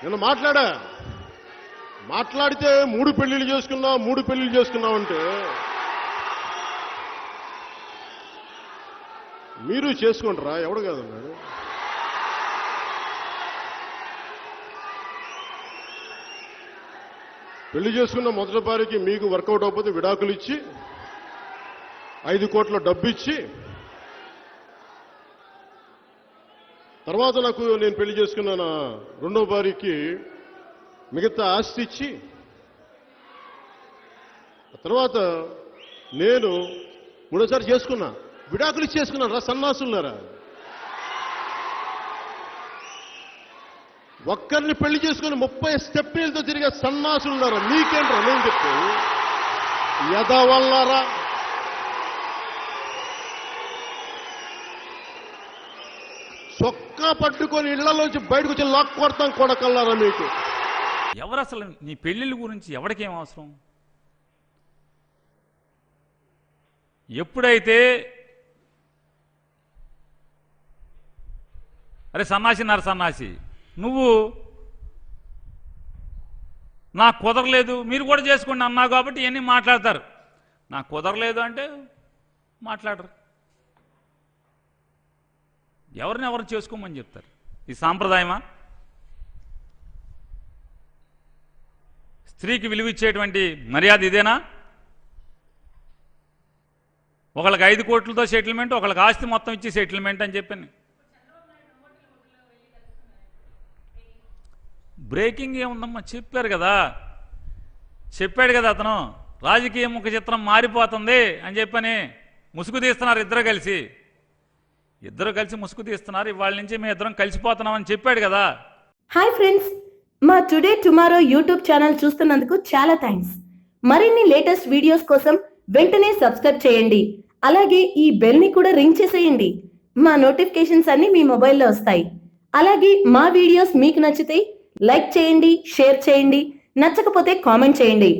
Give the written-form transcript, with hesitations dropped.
నేను మాట్లాడితే 3 పెళ్లిళ్ళు చేసుకున్నావు అంటే మీరు చేసుకుంటారా? ఎవడు కాదన్నాడు. పెళ్లి చేసుకున్న మొదటి భార్యకి మీకు వర్కౌట్ అవ్వకపోతే విడాకులు ఇచ్చి 5 కోట్ల డబ్బు ఇచ్చి తర్వాత నేను పెళ్లి చేసుకున్న నా రెండో భార్యకి మిగతా ఆస్తి ఇచ్చి తర్వాత నేను మూడోసారి చేసుకున్నా, విడాకులు ఇచ్చి చేసుకున్నాను రా సన్నాసులారా. ఒక్కరిని పెళ్లి చేసుకుని 30 స్టెప్పీలతో తిరిగే సన్నాసులున్నారా. మీకేంట్రా నేను చెప్పి ఎదవల్లారా. చొక్కా పట్టుకొని ఇళ్లలోంచి బయటకు వచ్చి లాక్ కొడతాం కొడకల్లారా మీకు. ఎవరు అసలు నీ పెళ్లిళ్ళ గురించి ఎవరికేం అవసరం? ఎప్పుడైతే అరే సన్నాసి నువ్వు నాకు కుదరలేదు మీరు కూడా చేసుకోండి అన్నావు కాబట్టి ఇవన్నీ మాట్లాడతారు. నాకు కుదరలేదు అంటే మాట్లాడరు. ఎవరిని చేసుకోమని చెప్తారు? ఈ సాంప్రదాయమా? స్త్రీకి విలువ ఇచ్చేటువంటి మర్యాద ఇదేనా? ఒకళ్ళకి 5 కోట్లతో సెటిల్మెంట్, ఒకళ్ళకి ఆస్తి మొత్తం ఇచ్చి సెటిల్మెంట్ అని చెప్పాను. బ్రేకింగ్ ఏముందమ్మా? చెప్పారు కదా, చెప్పాడు కదా అతను, రాజకీయ ముఖ చిత్రం మారిపోతుంది అని చెప్పని ముసుగు తీస్తున్నారు ఇద్దరు కలిసి ముసుగు తీస్తున్నారు. ఇవాళ నుంచి మేము ఇద్దరం కలిసిపోతున్నామని చెప్పాడు కదా. హాయ్ ఫ్రెండ్స్, మా టుడే టుమారో యూట్యూబ్ ఛానల్ చూస్తున్నందుకు చాలా థ్యాంక్స్. మరిన్ని లేటెస్ట్ వీడియోస్ కోసం వెంటనే సబ్స్క్రైబ్ చేయండి. అలాగే ఈ బెల్ ని కూడా రింగ్ చేసేయండి. మా నోటిఫికేషన్స్ అన్ని మీ మొబైల్లో వస్తాయి. అలాగే మా వీడియోస్ మీకు నచ్చితే లైక్ చేయండి, షేర్ చేయండి, నచ్చకపోతే కామెంట్ చేయండి.